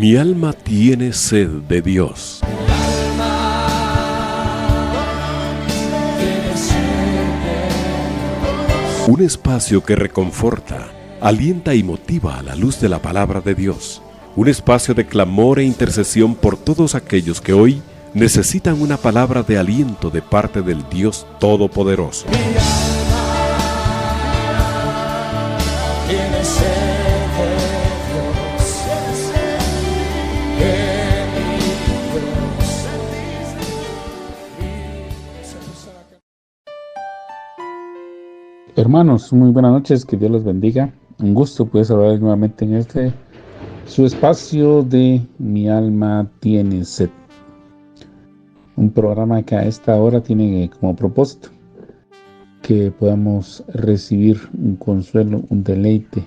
Mi alma tiene sed de Dios. Un espacio que reconforta, alienta y motiva a la luz de la palabra de Dios. Un espacio de clamor e intercesión por todos aquellos que hoy necesitan una palabra de aliento de parte del Dios Todopoderoso. Hermanos, muy buenas noches, que Dios los bendiga. Un gusto poder saludar nuevamente en su espacio de Mi alma tiene sed. Un programa que a esta hora tiene como propósito que podamos recibir un consuelo, un deleite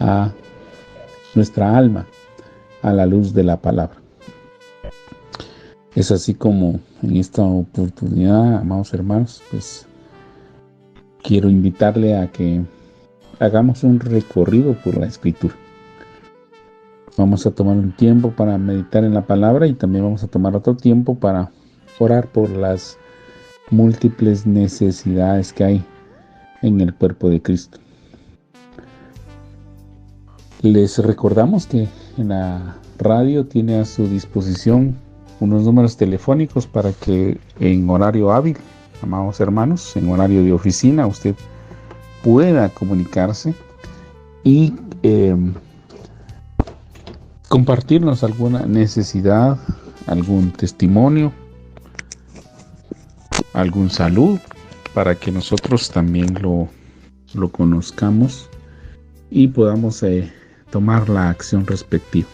a nuestra alma a la luz de la palabra. Es así como en esta oportunidad, amados hermanos, pues quiero invitarle a que hagamos un recorrido por la Escritura. Vamos a tomar un tiempo para meditar en la palabra y también vamos a tomar otro tiempo para orar por las múltiples necesidades que hay en el cuerpo de Cristo. Les recordamos que en la radio tiene a su disposición unos números telefónicos para que en horario hábil, amados hermanos, en horario de oficina, usted pueda comunicarse y compartirnos alguna necesidad, algún testimonio, algún saludo, para que nosotros también lo conozcamos y podamos tomar la acción respectiva.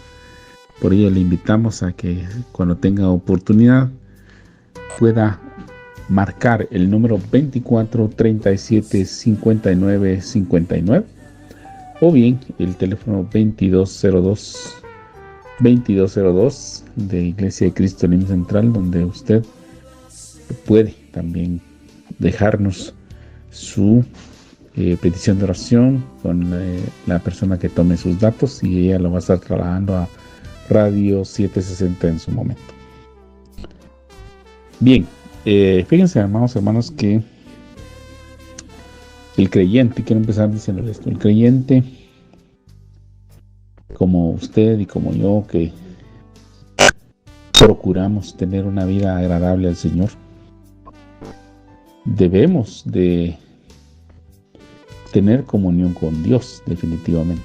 Por ello le invitamos a que cuando tenga oportunidad pueda marcar el número 24 37 59 59 o bien el teléfono 2202 de Iglesia de Cristo Lim Central, donde usted puede también dejarnos su petición de oración con la persona que tome sus datos y ella lo va a estar trasladando a Radio 760 en su momento. Bien, fíjense, hermanos, que el creyente, quiero empezar diciendo esto, el creyente, como usted y como yo, que procuramos tener una vida agradable al Señor, debemos de tener comunión con Dios, definitivamente.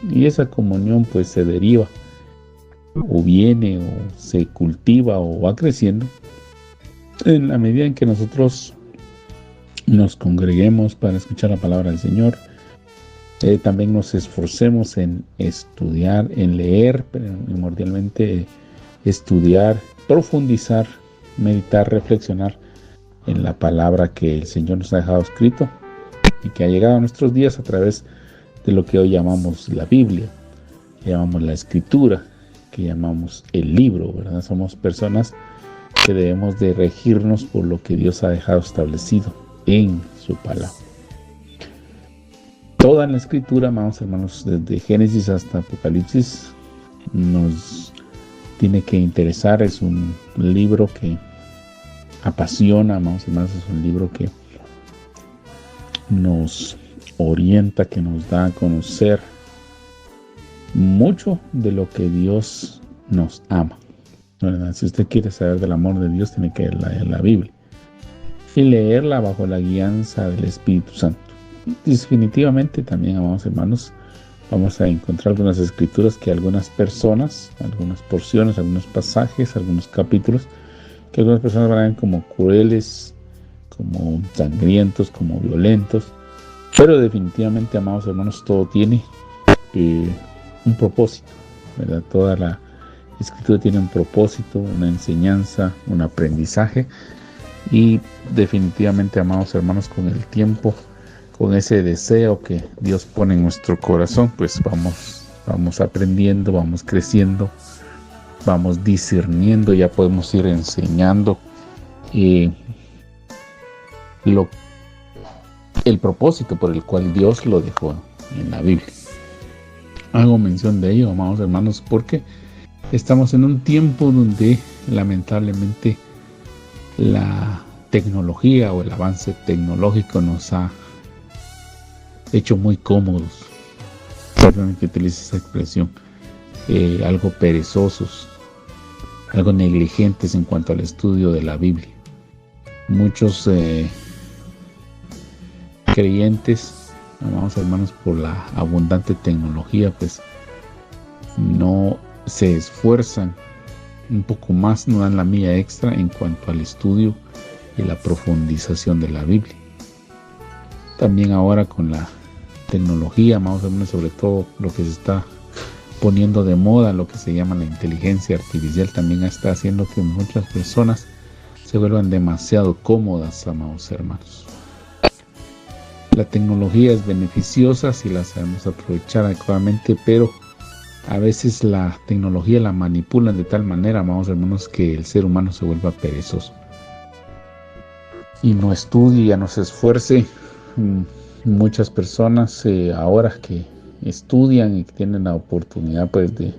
Y esa comunión pues se deriva, o viene, o se cultiva, o va creciendo en la medida en que nosotros nos congreguemos para escuchar la palabra del Señor. También nos esforcemos en estudiar, en leer, pero primordialmente estudiar, profundizar, meditar, reflexionar en la palabra que el Señor nos ha dejado escrito y que ha llegado a nuestros días a través de lo que hoy llamamos la Biblia, que llamamos la Escritura, que llamamos el libro, ¿verdad? Somos personas que debemos de regirnos por lo que Dios ha dejado establecido en su palabra. Toda la Escritura, amados hermanos, desde Génesis hasta Apocalipsis, nos tiene que interesar. Es un libro que apasiona, amados hermanos, es un libro que nos orienta, que nos da a conocer mucho de lo que Dios nos ama, ¿verdad? Si usted quiere saber del amor de Dios, tiene que leer la Biblia y leerla bajo la guianza del Espíritu Santo. Definitivamente también, amados hermanos, vamos a encontrar algunas escrituras que algunas personas, algunas porciones, algunos pasajes, algunos capítulos, que algunas personas van a ver como crueles, como sangrientos, como violentos, pero definitivamente, amados hermanos, todo tiene un propósito, ¿verdad? Toda la Escritura tiene un propósito, una enseñanza, un aprendizaje, y definitivamente, amados hermanos, con el tiempo, con ese deseo que Dios pone en nuestro corazón, pues vamos aprendiendo, vamos creciendo, vamos discerniendo, ya podemos ir enseñando el propósito por el cual Dios lo dejó en la Biblia. hago mención de ello, amados hermanos, porque estamos en un tiempo donde lamentablemente la tecnología o el avance tecnológico nos ha hecho muy cómodos, perdón que utilice esa expresión, algo perezosos, algo negligentes en cuanto al estudio de la Biblia. Muchos creyentes, amados hermanos, por la abundante tecnología, pues no se esfuerzan un poco más, no dan la milla extra en cuanto al estudio y la profundización de la Biblia. También ahora con la tecnología, amados hermanos, sobre todo lo que se está poniendo de moda, lo que se llama la inteligencia artificial, también está haciendo que muchas personas se vuelvan demasiado cómodas, amados hermanos. La tecnología es beneficiosa si la sabemos aprovechar adecuadamente, pero a veces la tecnología la manipulan de tal manera, amados hermanos, que el ser humano se vuelva perezoso y no estudie, no se esfuerce. Muchas personas ahora que estudian y que tienen la oportunidad pues de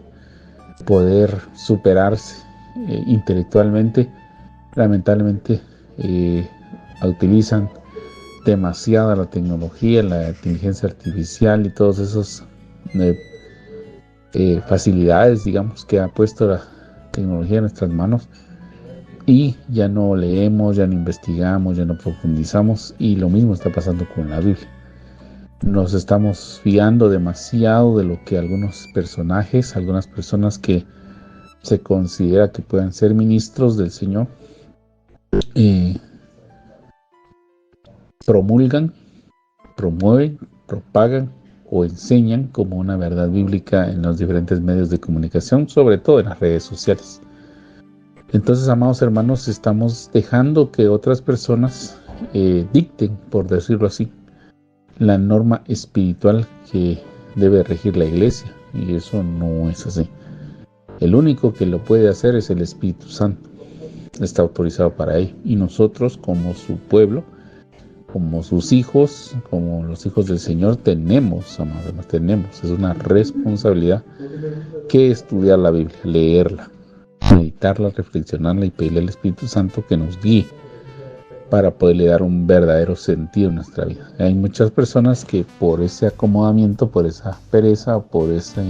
poder superarse intelectualmente, lamentablemente utilizan demasiada la tecnología, la inteligencia artificial y todas esas facilidades, digamos, que ha puesto la tecnología en nuestras manos, y ya no leemos, ya no investigamos, ya no profundizamos, y lo mismo está pasando con la Biblia. Nos estamos fiando demasiado de lo que algunos personajes, algunas personas que se considera que puedan ser ministros del Señor, promulgan, promueven, propagan o enseñan como una verdad bíblica en los diferentes medios de comunicación, sobre todo en las redes sociales. Entonces, amados hermanos, estamos dejando que otras personas dicten, por decirlo así, la norma espiritual que debe regir la iglesia, y eso no es así. El único que lo puede hacer es el Espíritu Santo, está autorizado para ello, y nosotros como su pueblo, como sus hijos, como los hijos del Señor, tenemos, amados hermanos, es una responsabilidad que estudiar la Biblia, leerla, meditarla, reflexionarla y pedirle al Espíritu Santo que nos guíe para poderle dar un verdadero sentido a nuestra vida. Hay muchas personas que por ese acomodamiento, por esa pereza o por esa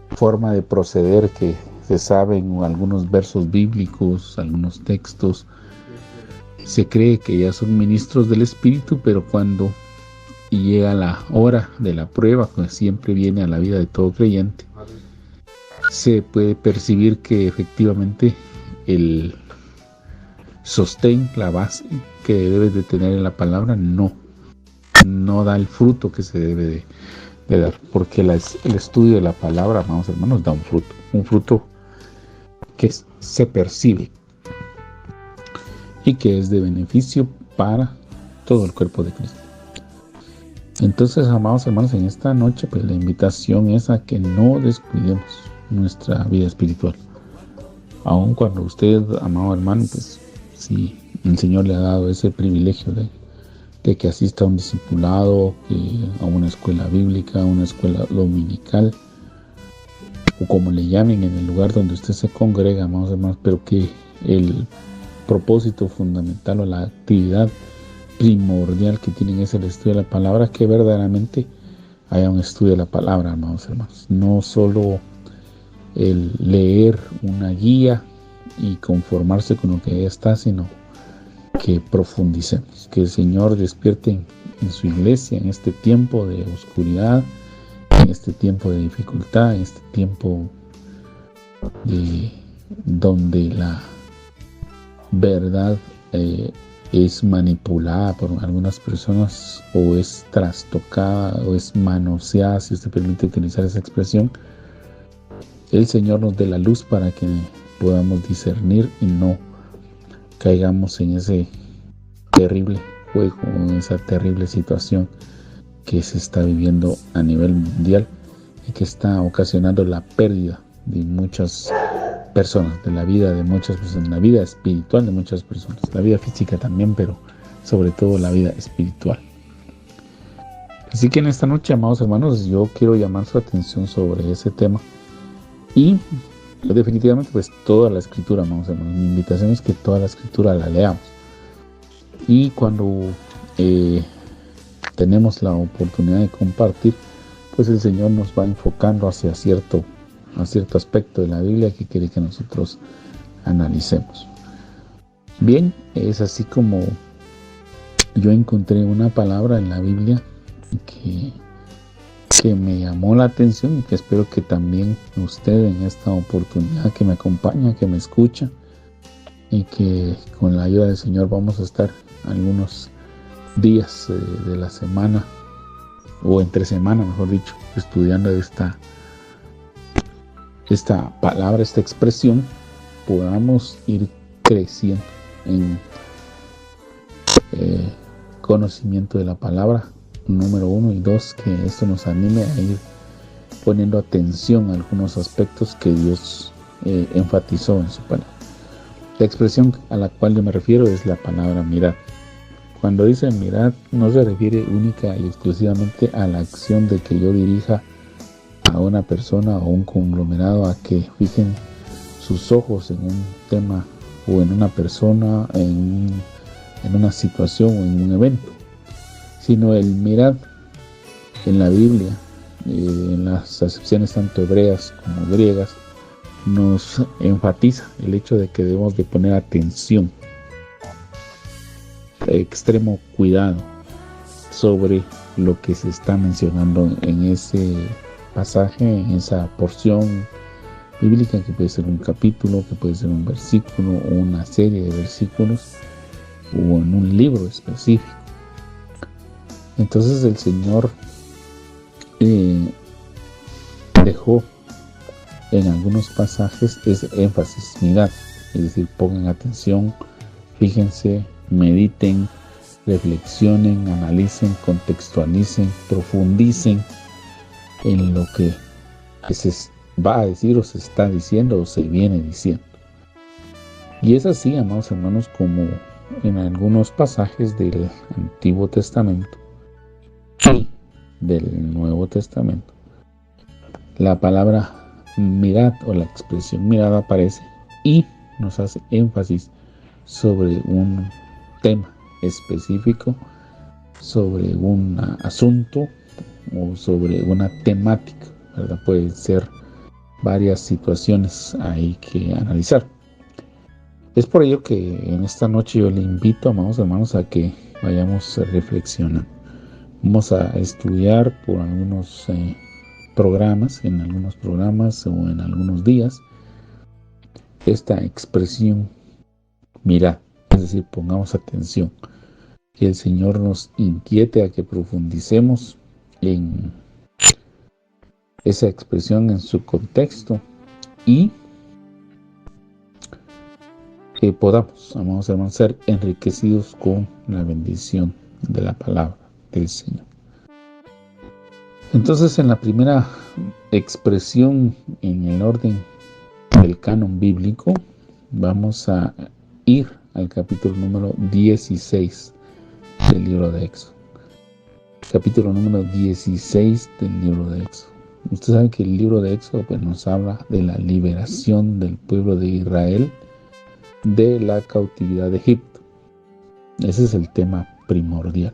forma de proceder que se saben algunos versos bíblicos, algunos textos, se cree que ya son ministros del Espíritu, pero cuando llega la hora de la prueba, pues siempre viene a la vida de todo creyente, se puede percibir que efectivamente el sostén, la base que debes de tener en la palabra no da el fruto que se debe de dar, porque el estudio de la palabra, amados hermanos, da un fruto que se percibe y que es de beneficio para todo el cuerpo de Cristo. Entonces, amados hermanos, en esta noche pues la invitación es a que no descuidemos nuestra vida espiritual. Aun cuando usted, amado hermano, pues si el Señor le ha dado ese privilegio de que asista a un discipulado, a una escuela bíblica, a una escuela dominical, o como le llamen en el lugar donde usted se congrega, amados hermanos, pero que el propósito fundamental o la actividad primordial que tienen es el estudio de la palabra, que verdaderamente haya un estudio de la palabra, amados hermanos, no solo el leer una guía y conformarse con lo que ya está, sino que profundicemos, que el Señor despierte en su iglesia en este tiempo de oscuridad, en este tiempo de dificultad, en este tiempo donde la verdad es manipulada por algunas personas, o es trastocada, o es manoseada, si usted permite utilizar esa expresión. El Señor nos dé la luz para que podamos discernir y no caigamos en ese terrible juego, en esa terrible situación que se está viviendo a nivel mundial y que está ocasionando la pérdida de muchas personas, de la vida de muchas personas, la vida espiritual de muchas personas, la vida física también, pero sobre todo la vida espiritual. Así que en esta noche, amados hermanos, yo quiero llamar su atención sobre ese tema y definitivamente pues toda la escritura, amados hermanos. Mi invitación es que toda la escritura la leamos. Y cuando tenemos la oportunidad de compartir, pues el Señor nos va enfocando hacia cierto aspecto de la Biblia que quiere que nosotros analicemos. Bien, es así como yo encontré una palabra en la Biblia que me llamó la atención y que espero que también usted en esta oportunidad que me acompaña, que me escucha y que con la ayuda del Señor vamos a estar algunos días de la semana o entre semana, mejor dicho, estudiando esta palabra, esta expresión, podamos ir creciendo en conocimiento de la palabra, número 1, y 2, que esto nos anime a ir poniendo atención a algunos aspectos que Dios enfatizó en su palabra. La expresión a la cual yo me refiero es la palabra mirad. Cuando dice mirad, no se refiere única y exclusivamente a la acción de que yo dirija a una persona o un conglomerado a que fijen sus ojos en un tema o en una persona, en una situación o en un evento, sino el mirad en la Biblia, en las acepciones tanto hebreas como griegas, nos enfatiza el hecho de que debemos de poner atención, extremo cuidado sobre lo que se está mencionando en ese pasaje, en esa porción bíblica, que puede ser un capítulo, que puede ser un versículo o una serie de versículos o en un libro específico. Entonces el Señor dejó en algunos pasajes ese énfasis, mirad, es decir, pongan atención, fíjense, mediten, reflexionen, analicen, contextualicen, profundicen en lo que se va a decir o se está diciendo o se viene diciendo. Y es así, amados hermanos, como en algunos pasajes del Antiguo Testamento y del Nuevo Testamento, la palabra mirad o la expresión mirad aparece y nos hace énfasis sobre un tema específico, sobre un asunto o sobre una temática, ¿verdad? Pueden ser varias situaciones ahí que analizar. Es por ello que en esta noche yo le invito, amados hermanos, a que vayamos reflexionando. Vamos a estudiar por algunos programas o en algunos días esta expresión mirad, es decir, pongamos atención, que el Señor nos inquiete a que profundicemos en esa expresión en su contexto y que podamos, amados hermanos, ser enriquecidos con la bendición de la palabra del Señor. Entonces, en la primera expresión en el orden del canon bíblico, vamos a ir al capítulo número 16 del libro de Éxodo. Capítulo número 16 del libro de Éxodo. Usted sabe que el libro de Éxodo pues, nos habla de la liberación del pueblo de Israel de la cautividad de Egipto. Ese es el tema primordial,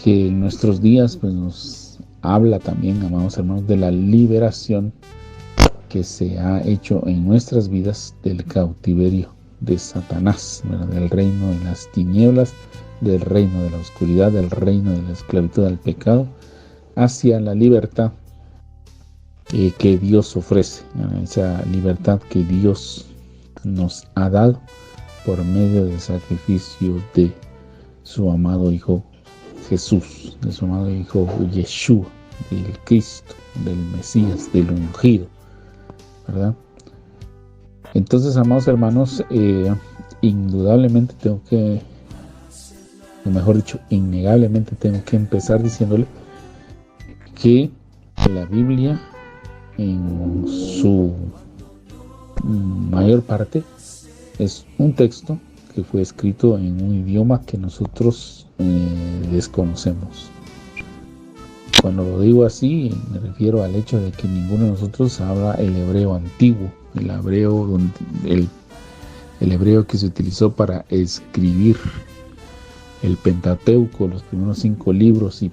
que en nuestros días pues, nos habla también, amados hermanos, de la liberación que se ha hecho en nuestras vidas del cautiverio de Satanás, ¿verdad? Del reino de las tinieblas, del reino de la oscuridad, del reino de la esclavitud al pecado, hacia la libertad que Dios ofrece, ¿verdad? Esa libertad que Dios nos ha dado por medio del sacrificio de su amado Hijo Jesús, de su amado Hijo Yeshua, del Cristo, del Mesías, del ungido, ¿verdad? Entonces, amados hermanos, indudablemente tengo que, o mejor dicho, innegablemente tengo que empezar diciéndole que la Biblia en su mayor parte es un texto que fue escrito en un idioma que nosotros desconocemos. Cuando lo digo así, me refiero al hecho de que ninguno de nosotros habla el hebreo antiguo, el hebreo que se utilizó para escribir el Pentateuco, los primeros 5 libros y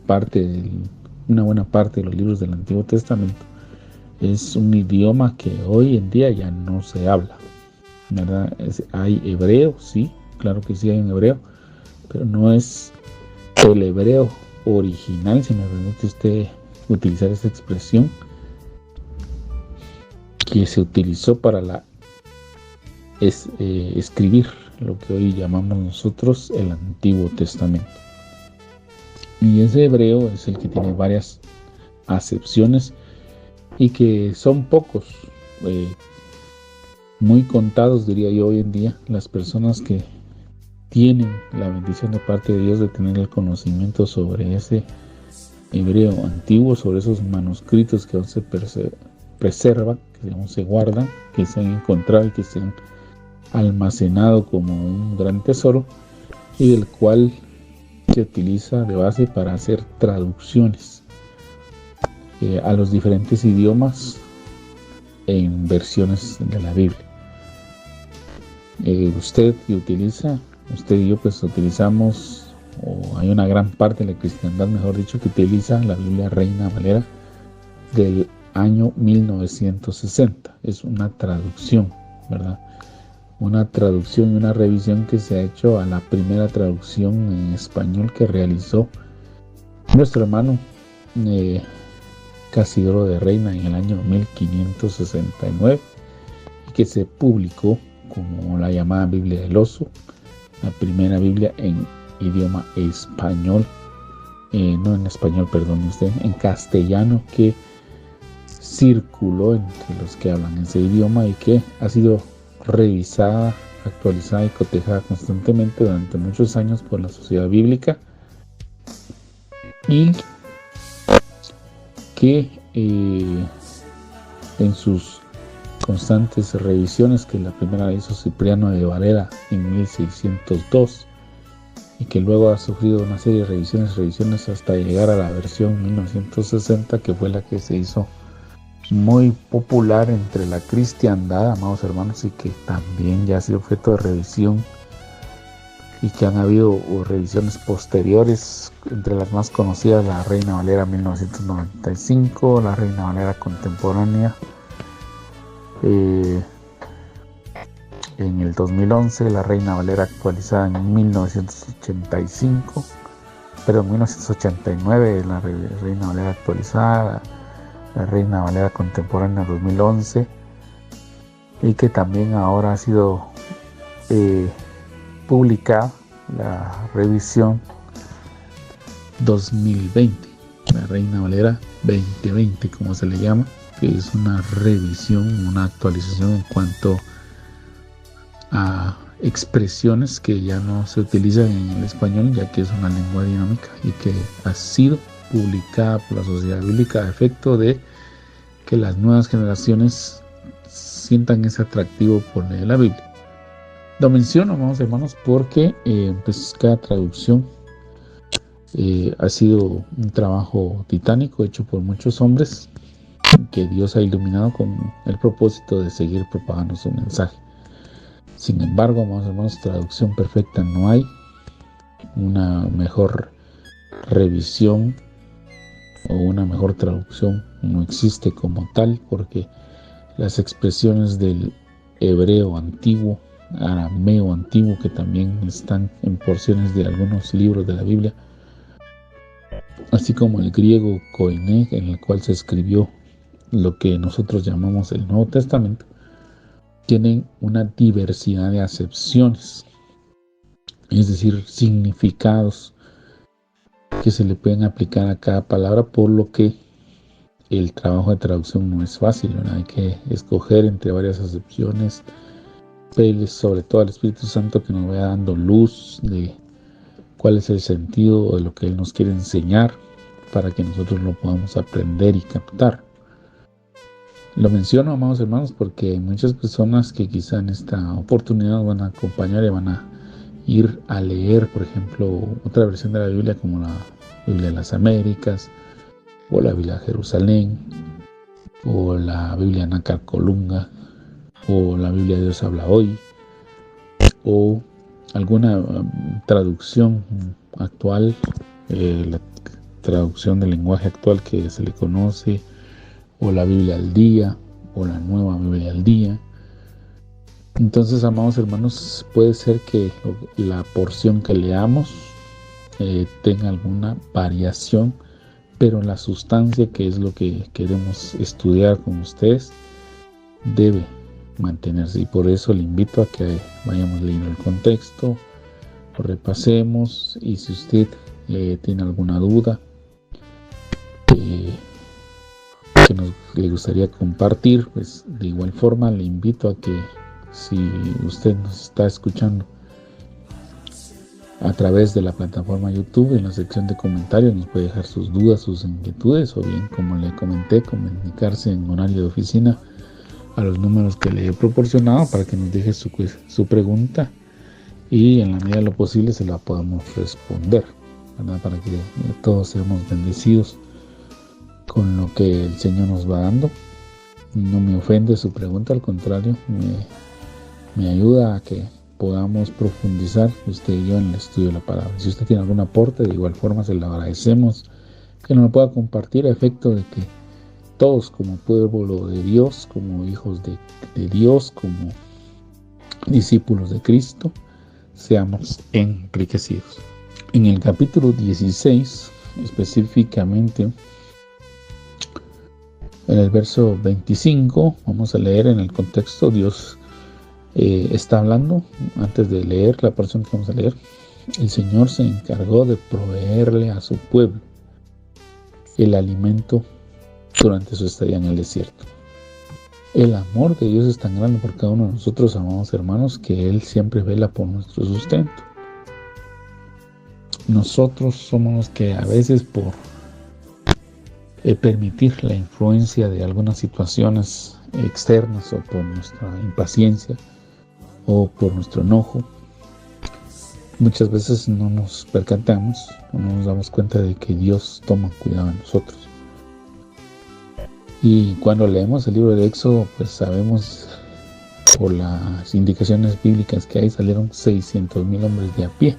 una buena parte de los libros del Antiguo Testamento. Es un idioma que hoy en día ya no se habla, ¿verdad? Hay hebreo, sí, claro que sí hay en hebreo, pero no es el hebreo original, si me permite usted utilizar esta expresión, que se utilizó para escribir lo que hoy llamamos nosotros el Antiguo Testamento. Y ese hebreo es el que tiene varias acepciones y que son pocos, muy contados, diría yo, hoy en día, las personas que tienen la bendición de parte de Dios de tener el conocimiento sobre ese hebreo antiguo, sobre esos manuscritos que aún se preservan, que aún se guardan, que se han encontrado y que se han almacenado como un gran tesoro, y del cual se utiliza de base para hacer traducciones a los diferentes idiomas en versiones de la Biblia. Usted y yo pues utilizamos, o hay una gran parte de la cristiandad, mejor dicho, que utiliza la Biblia Reina Valera del año 1960. Es una traducción, ¿verdad? Una traducción y una revisión que se ha hecho a la primera traducción en español que realizó nuestro hermano Casidoro de Reina en el año 1569 y que se publicó como la llamada Biblia del Oso, la primera Biblia en idioma español, en castellano, que circuló entre los que hablan ese idioma y que ha sido revisada, actualizada y cotejada constantemente durante muchos años por la Sociedad Bíblica, y que en sus constantes revisiones, que la primera la hizo Cipriano de Valera en 1602 y que luego ha sufrido una serie de revisiones hasta llegar a la versión 1960, que fue la que se hizo muy popular entre la cristiandad, amados hermanos, y que también ya ha sido objeto de revisión, y que han habido revisiones posteriores, entre las más conocidas la Reina Valera 1995, la Reina Valera contemporánea en el 2011, la Reina Valera actualizada en 1989, la Reina Valera actualizada, la Reina Valera contemporánea 2011, y que también ahora ha sido publicada la revisión 2020, la Reina Valera 2020, como se le llama, que es una revisión, una actualización en cuanto a expresiones que ya no se utilizan en el español, ya que es una lengua dinámica, y que ha sido publicada por la Sociedad Bíblica a efecto de que las nuevas generaciones sientan ese atractivo por leer la Biblia. Lo menciono, amados hermanos, porque pues cada traducción ha sido un trabajo titánico hecho por muchos hombres que Dios ha iluminado con el propósito de seguir propagando su mensaje. Sin embargo, amados hermanos, traducción perfecta no hay. Una mejor revisión o una mejor traducción no existe como tal, porque las expresiones del hebreo antiguo, arameo antiguo, que también están en porciones de algunos libros de la Biblia, así como el griego koiné, en el cual se escribió lo que nosotros llamamos el Nuevo Testamento, tienen una diversidad de acepciones, es decir, significados que se le pueden aplicar a cada palabra, por lo que el trabajo de traducción no es fácil, ¿verdad? Hay que escoger entre varias acepciones, pedirle sobre todo al Espíritu Santo que nos vaya dando luz de cuál es el sentido de lo que Él nos quiere enseñar, para que nosotros lo podamos aprender y captar. Lo menciono, amados hermanos, porque hay muchas personas que quizá en esta oportunidad van a acompañar y van a ir a leer, por ejemplo, otra versión de la Biblia, como la Biblia de las Américas, o la Biblia de Jerusalén, o la Biblia Nácar Colunga, o la Biblia Dios habla hoy, o alguna traducción actual, la traducción del lenguaje actual que se le conoce, o la Biblia al día, o la nueva Biblia al día. Entonces, amados hermanos, puede ser que la porción que leamos tenga alguna variación, pero la sustancia, que es lo que queremos estudiar con ustedes, debe mantenerse. Y por eso le invito a que vayamos leyendo el contexto, lo repasemos, y si usted tiene alguna duda que le gustaría compartir, pues de igual forma le invito a que, si usted nos está escuchando a través de la plataforma YouTube, en la sección de comentarios nos puede dejar sus dudas, sus inquietudes, o bien, como le comenté, comunicarse en horario de oficina a los números que le he proporcionado para que nos deje su pregunta, y en la medida de lo posible se la podamos responder, ¿verdad? Para que todos seamos bendecidos con lo que el Señor nos va dando. No me ofende su pregunta, al contrario, me ayuda a que podamos profundizar usted y yo en el estudio de la palabra. Si usted tiene algún aporte, de igual forma se lo agradecemos que nos lo pueda compartir, a efecto de que todos, como pueblo de Dios, como hijos de Dios, como discípulos de Cristo, seamos enriquecidos. En el capítulo 16, específicamente en el verso 25, vamos a leer en el contexto. Dios está hablando. Antes de leer la porción que vamos a leer, el Señor se encargó de proveerle a su pueblo el alimento durante su estadía en el desierto. El amor de Dios es tan grande por cada uno de nosotros, amados hermanos, que Él siempre vela por nuestro sustento. Nosotros somos los que, a veces, por permitir la influencia de algunas situaciones externas, o por nuestra impaciencia, o por nuestro enojo, muchas veces no nos percatamos o no nos damos cuenta de que Dios toma cuidado de nosotros. Y cuando leemos el libro de Éxodo, pues sabemos, por las indicaciones bíblicas que hay, salieron 600,000 hombres de a pie.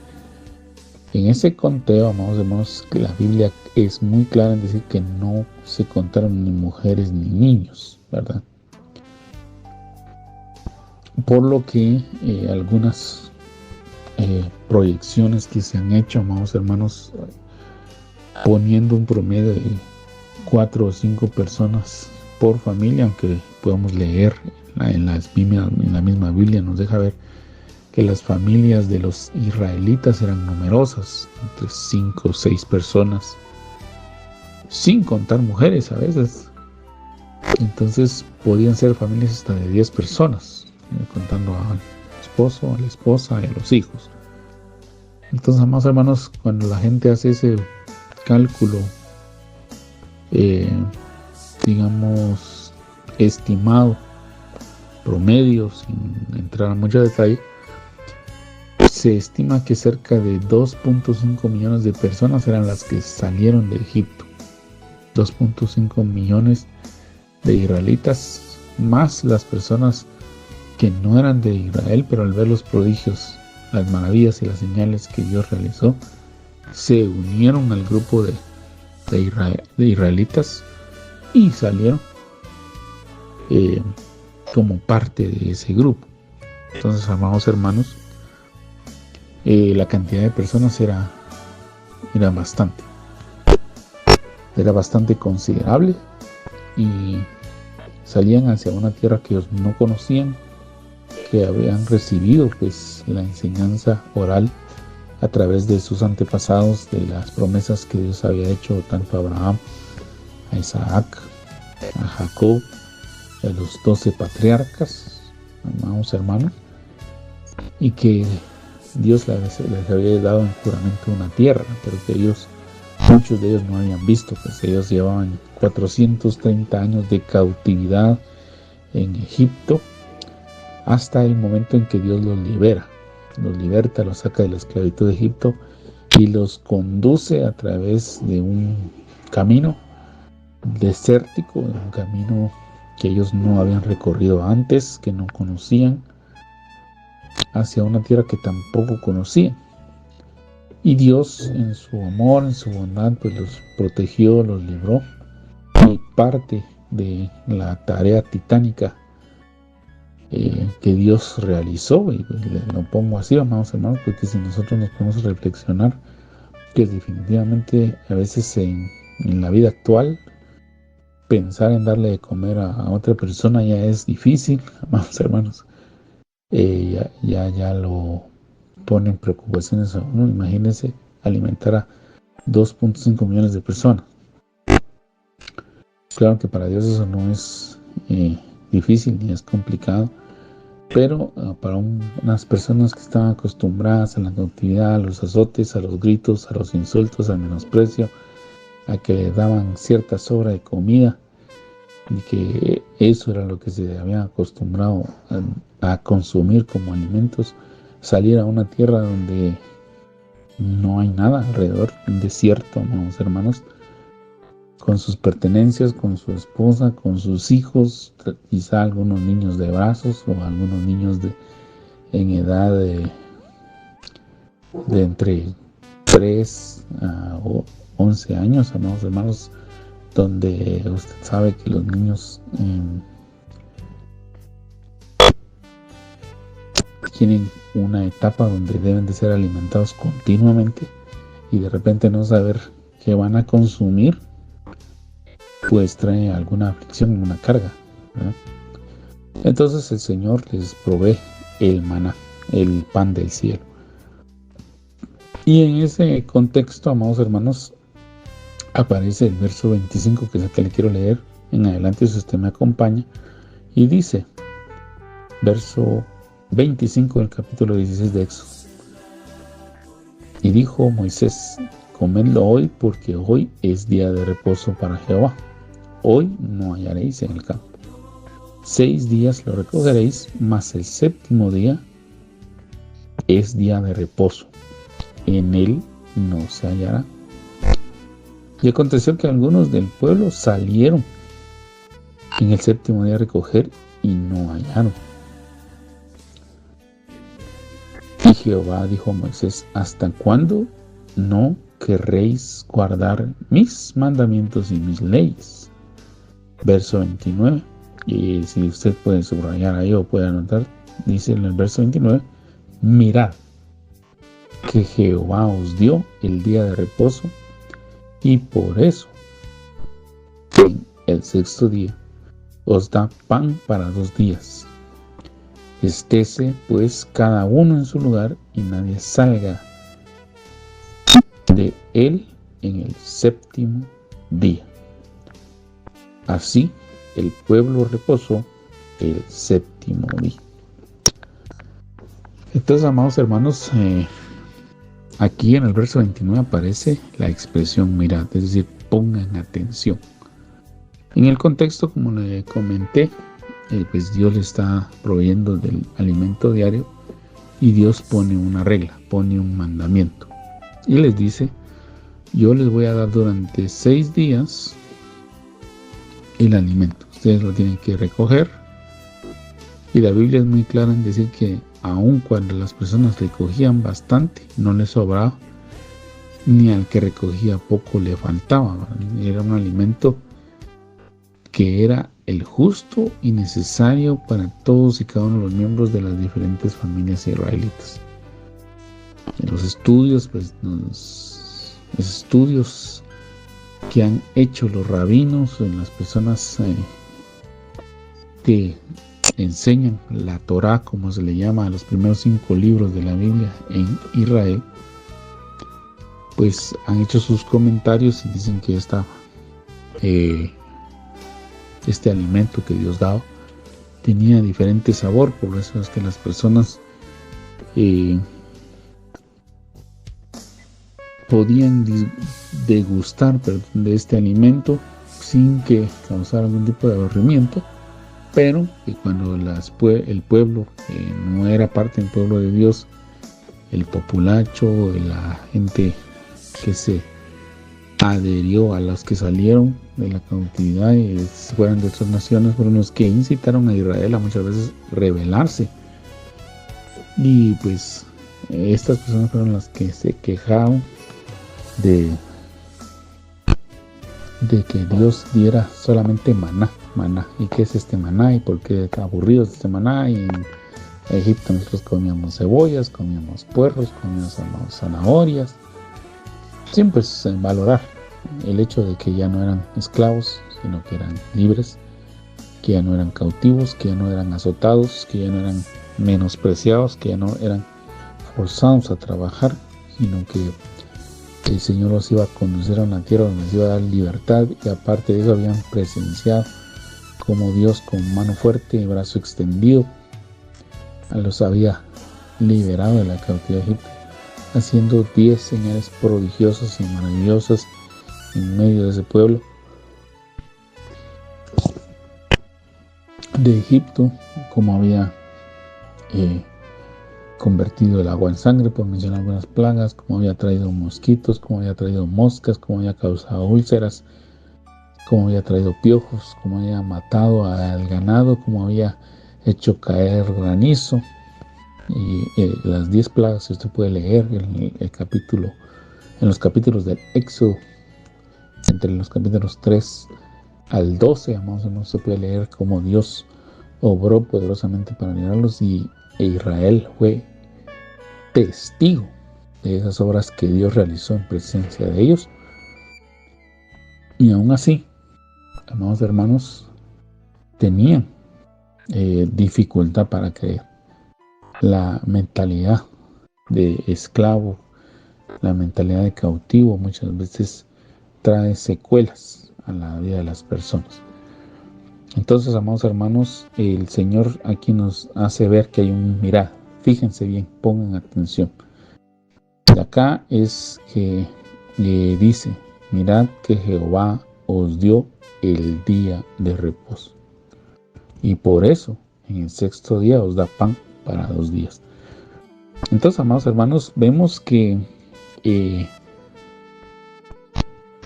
En ese conteo, amados hermanos, que la Biblia es muy clara en decir que no se contaron ni mujeres ni niños, ¿verdad? Por lo que algunas proyecciones que se han hecho, amados hermanos, poniendo un promedio de 4 o 5 personas por familia, aunque podemos leer en la misma Biblia, nos deja ver que las familias de los israelitas eran numerosas, entre 5 o 6 personas, sin contar mujeres a veces. Entonces podían ser familias hasta de 10 personas, contando al esposo, a la esposa y a los hijos. Entonces, amados hermanos, cuando la gente hace ese cálculo, digamos, estimado, promedio, sin entrar a mucho detalle, se estima que cerca de 2.5 millones de personas eran las que salieron de Egipto. 2.5 millones de israelitas, más las personas que no eran de Israel, pero al ver los prodigios, las maravillas y las señales que Dios realizó, se unieron al grupo de israelitas y salieron como parte de ese grupo. Entonces, amados hermanos, la cantidad de personas era bastante considerable, y salían hacia una tierra que ellos no conocían, que habían recibido pues la enseñanza oral a través de sus antepasados, de las promesas que Dios había hecho tanto a Abraham, a Isaac, a Jacob, a los 12 patriarcas, amados hermanos, y que Dios les había dado en juramento una tierra, pero que muchos de ellos no habían visto, pues ellos llevaban 430 años de cautividad en Egipto, hasta el momento en que Dios los liberta, los saca de la esclavitud de Egipto y los conduce a través de un camino desértico, un camino que ellos no habían recorrido antes, que no conocían, hacia una tierra que tampoco conocían. Y Dios, en su amor, en su bondad, pues los protegió, los libró. Y parte de la tarea titánica que Dios realizó, y pues lo pongo así, amados hermanos, porque si nosotros nos podemos reflexionar, que definitivamente a veces en la vida actual, pensar en darle de comer a otra persona ya es difícil, amados hermanos. Ya lo ponen preocupaciones a uno. Imagínense alimentar a 2.5 millones de personas. Claro que para Dios eso no es difícil ni es complicado, pero para unas personas que estaban acostumbradas a la cautividad, a los azotes, a los gritos, a los insultos, al menosprecio, a que les daban cierta sobra de comida, y que eso era lo que se habían acostumbrado a consumir como alimentos, salir a una tierra donde no hay nada alrededor, un desierto, amados hermanos, con sus pertenencias, con su esposa, con sus hijos, quizá algunos niños de brazos o algunos niños en edad de entre 3 a 11 años, amados hermanos, donde usted sabe que los niños tienen una etapa donde deben de ser alimentados continuamente, y de repente no saber qué van a consumir, pues trae alguna aflicción, una carga, ¿verdad? Entonces el Señor les provee el maná, el pan del cielo. Y en ese contexto, amados hermanos, aparece el verso 25, que es el que le quiero leer en adelante si usted me acompaña, y dice, verso 25 del capítulo 16 de Éxodo: y dijo Moisés, comedlo hoy, porque hoy es día de reposo para Jehová. Hoy no hallaréis en el campo. 6 días lo recogeréis, mas el 7º día es día de reposo. En él no se hallará. Y aconteció que algunos del pueblo salieron en el 7º día a recoger y no hallaron. Y Jehová dijo a Moisés, ¿hasta cuándo no querréis guardar mis mandamientos y mis leyes? Verso 29, y si usted puede subrayar ahí o puede anotar, dice en el verso 29, mirad que Jehová os dio el día de reposo, y por eso en el 6º día os da pan para 2 días. Estése pues cada uno en su lugar, y nadie salga de él en el 7º día. Así el pueblo reposó el 7º día. Entonces, amados hermanos, aquí en el verso 29 aparece la expresión mirad, es decir, pongan atención. En el contexto, como le comenté, pues Dios le está proveyendo del alimento diario, y Dios pone una regla, pone un mandamiento, y les dice, yo les voy a dar durante 6 días el alimento. Ustedes lo tienen que recoger, y la Biblia es muy clara en decir que aun cuando las personas recogían bastante, no les sobraba, ni al que recogía poco le faltaba. Era un alimento que era el justo y necesario para todos y cada uno de los miembros de las diferentes familias israelitas. En los estudios, pues los estudios que han hecho los rabinos, en las personas que enseñan la Torá, como se le llama a los primeros 5 libros de la Biblia en Israel, pues han hecho sus comentarios y dicen que este alimento que Dios daba tenía diferente sabor. Por eso es que las personas podían degustar de este alimento sin que causara algún tipo de aburrimiento, pero que cuando el pueblo no era parte del pueblo de Dios, el populacho, la gente que se adherió a los que salieron de la cautividad y fueran de otras naciones, fueron los que incitaron a Israel a muchas veces rebelarse. Y pues estas personas fueron las que se quejaron de que Dios diera solamente maná. ¿Y qué es este maná? ¿Y por qué está aburrido este maná? Y en Egipto nosotros comíamos cebollas, comíamos puerros, comíamos zanahorias, sin pues valorar el hecho de que ya no eran esclavos, sino que eran libres, que ya no eran cautivos, que ya no eran azotados, que ya no eran menospreciados, que ya no eran forzados a trabajar, sino que el Señor los iba a conducir a una tierra donde les iba a dar libertad, y aparte de eso habían presenciado como Dios con mano fuerte y brazo extendido los había liberado de la cautividad de Egipto, haciendo 10 señales prodigiosas y maravillosas en medio de ese pueblo de Egipto, como había convertido el agua en sangre, por mencionar algunas plagas, como había traído mosquitos, como había traído moscas, como había causado úlceras, como había traído piojos, como había matado al ganado, como había hecho caer granizo. Y las 10 plagas, si usted puede leer el capítulo, en los capítulos del Éxodo, entre los capítulos 3 al 12, más o menos se puede leer cómo Dios obró poderosamente para librarlos, e Israel fue testigo de esas obras que Dios realizó en presencia de ellos. Y aún así, amados hermanos, tenían dificultad para creer. La mentalidad de esclavo, la mentalidad de cautivo muchas veces trae secuelas a la vida de las personas. Entonces, amados hermanos, el Señor aquí nos hace ver que hay un mirad. Fíjense bien, pongan atención. De acá es que dice: mirad que Jehová os dio el día de reposo, y por eso en el 6º día os da pan para 2 días. Entonces, amados hermanos, vemos que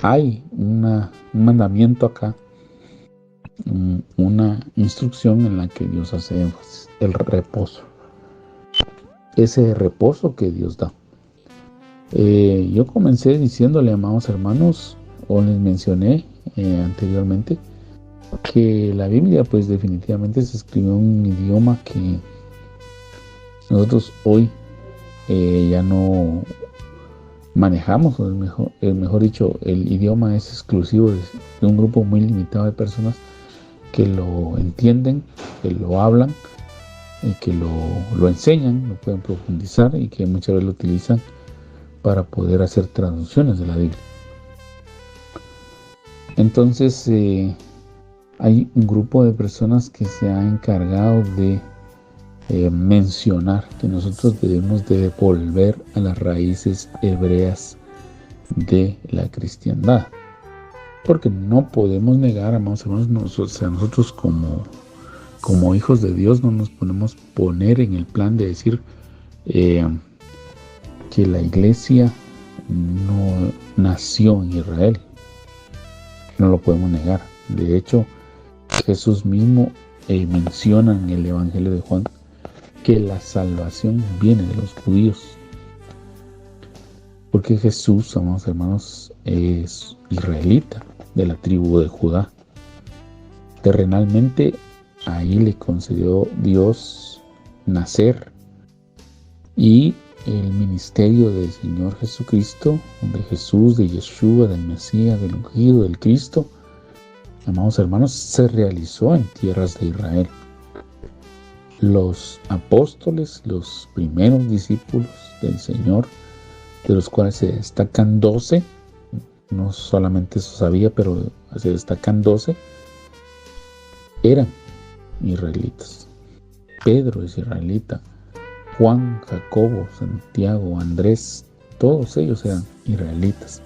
hay un mandamiento acá, una instrucción en la que Dios hace énfasis: el reposo. Ese reposo que Dios da. Yo comencé diciéndole, amados hermanos, o les mencioné anteriormente, que la Biblia pues definitivamente se escribió en un idioma que nosotros hoy ya no manejamos, o mejor dicho, el idioma es exclusivo de un grupo muy limitado de personas que lo entienden, que lo hablan y que lo enseñan, lo pueden profundizar, y que muchas veces lo utilizan para poder hacer traducciones de la Biblia. Entonces hay un grupo de personas que se ha encargado de mencionar que nosotros debemos de volver a las raíces hebreas de la cristiandad, porque no podemos negar, amados hermanos, nosotros como hijos de Dios no nos podemos poner en el plan de decir que la iglesia no nació en Israel. No lo podemos negar. De hecho, Jesús mismo menciona en el Evangelio de Juan que la salvación viene de los judíos, porque Jesús, amados hermanos, es israelita, de la tribu de Judá. Terrenalmente, ahí le concedió Dios nacer, y el ministerio del Señor Jesucristo, de Jesús, de Yeshua, del Mesías, del ungido, del Cristo, amados hermanos, se realizó en tierras de Israel. Los apóstoles, los primeros discípulos del Señor, de los cuales se destacan 12, no solamente eso sabía, pero se destacan 12, eran israelitas. Pedro es israelita, Juan, Jacobo, Santiago, Andrés, todos ellos eran israelitas.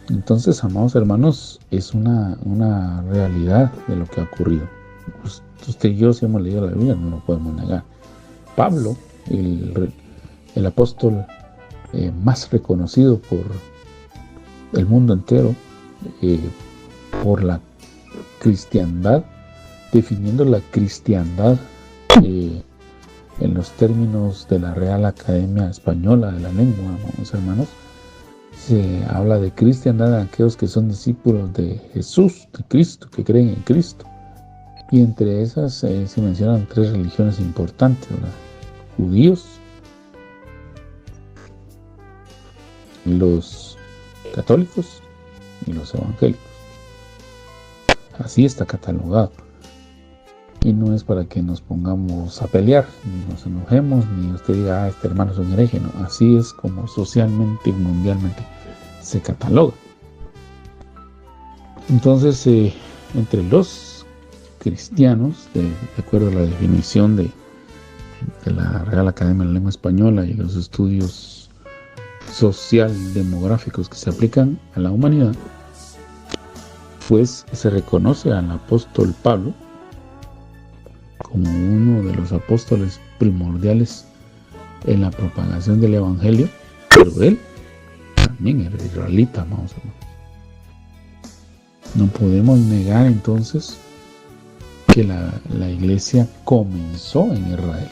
Entonces, amados hermanos, es una realidad de lo que ha ocurrido. Usted y yo, si hemos leído la Biblia, no lo podemos negar. Pablo, el apóstol más reconocido el mundo entero por la cristiandad, definiendo la cristiandad en los términos de la Real Academia Española de la Lengua, amados hermanos. Se habla de cristiandad de aquellos que son discípulos de Jesús, de Cristo, que creen en Cristo. Y entre esas se mencionan 3 religiones importantes, ¿verdad? Judíos, los católicos y los evangélicos. Así está catalogado. Y no es para que nos pongamos a pelear, ni nos enojemos, ni usted diga, este hermano es un hereje. No, así es como socialmente y mundialmente se cataloga. Entonces, entre los cristianos, de acuerdo a la definición de la Real Academia de la Lengua Española y los estudios social-demográficos que se aplican a la humanidad, pues se reconoce al apóstol Pablo como uno de los apóstoles primordiales en la propagación del evangelio, pero él también era israelita, vamos a ver. No podemos negar entonces que la iglesia comenzó en Israel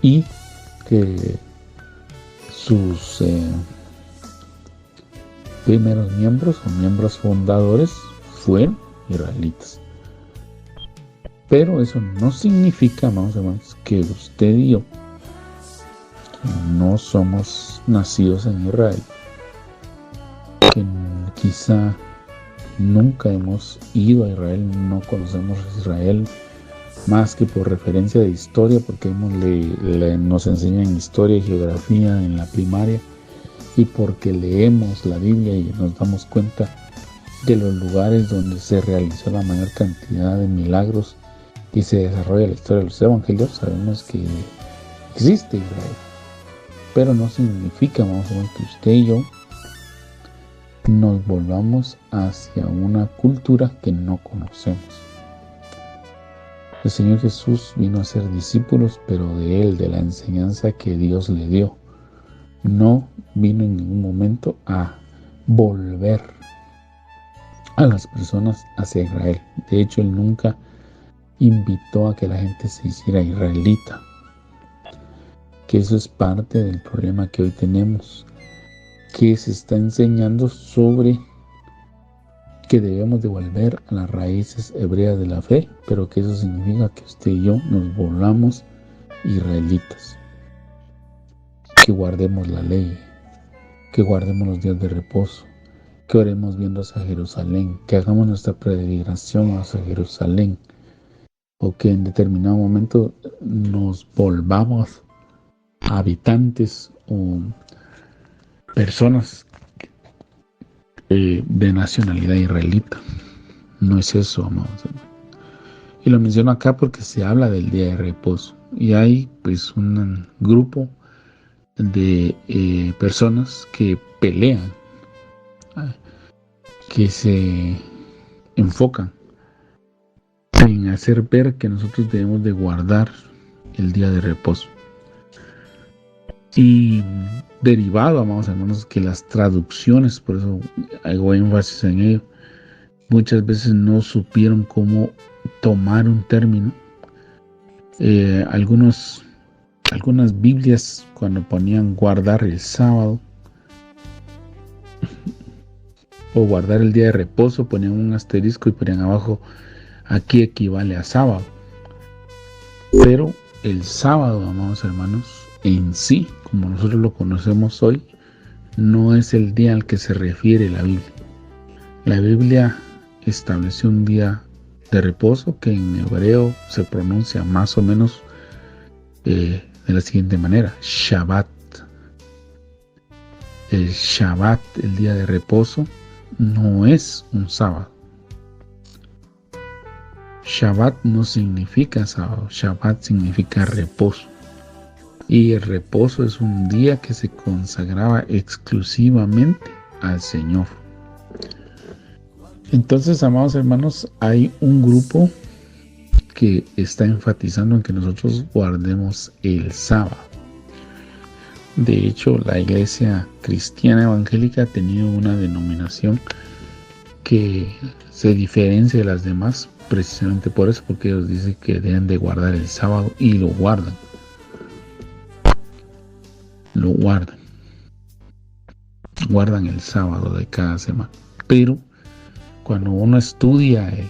y que sus primeros miembros o miembros fundadores fueron israelitas. Pero eso no significa, amados hermanos, que usted y yo no somos nacidos en Israel, que quizá nunca hemos ido a Israel, no conocemos Israel más que por referencia de historia, porque nos enseñan historia y geografía en la primaria, y porque leemos la Biblia y nos damos cuenta de los lugares donde se realizó la mayor cantidad de milagros y se desarrolla la historia de los evangelios. Sabemos que existe Israel, pero no significa, vamos a ver, que usted y yo nos volvamos hacia una cultura que no conocemos. El Señor Jesús vino a ser discípulos, pero de Él, de la enseñanza que Dios le dio. No vino en ningún momento a volver a las personas hacia Israel. De hecho, Él nunca invitó a que la gente se hiciera israelita. Que eso es parte del problema que hoy tenemos, que se está enseñando sobre que debemos de volver a las raíces hebreas de la fe, pero que eso significa que usted y yo nos volvamos israelitas, que guardemos la ley, que guardemos los días de reposo, que oremos viendo hacia Jerusalén, que hagamos nuestra peregrinación hacia Jerusalén, o que en determinado momento nos volvamos habitantes o personas de nacionalidad israelita. No es eso, amados. Y lo menciono acá porque se habla del día de reposo. Y hay pues un grupo de personas que pelean, que se enfocan en hacer ver que nosotros debemos de guardar el día de reposo. Y derivado, amados hermanos, que las traducciones, por eso hago énfasis en ello, muchas veces no supieron cómo tomar un término. Algunas Biblias, cuando ponían guardar el sábado o guardar el día de reposo, ponían un asterisco y ponían abajo, aquí equivale a sábado. Pero el sábado, amados hermanos, en sí, como nosotros lo conocemos hoy, no es el día al que se refiere la Biblia. La Biblia estableció un día de reposo que en hebreo se pronuncia más o menos de la siguiente manera: Shabbat. El Shabbat, el día de reposo, no es un sábado. Shabbat no significa sábado, Shabbat significa reposo. Y el reposo es un día que se consagraba exclusivamente al Señor. Entonces, amados hermanos, hay un grupo que está enfatizando en que nosotros guardemos el sábado. De hecho, la iglesia cristiana evangélica ha tenido una denominación que se diferencia de las demás precisamente por eso, porque ellos dicen que deben de guardar el sábado y lo guardan. Guardan el sábado de cada semana. Pero cuando uno estudia el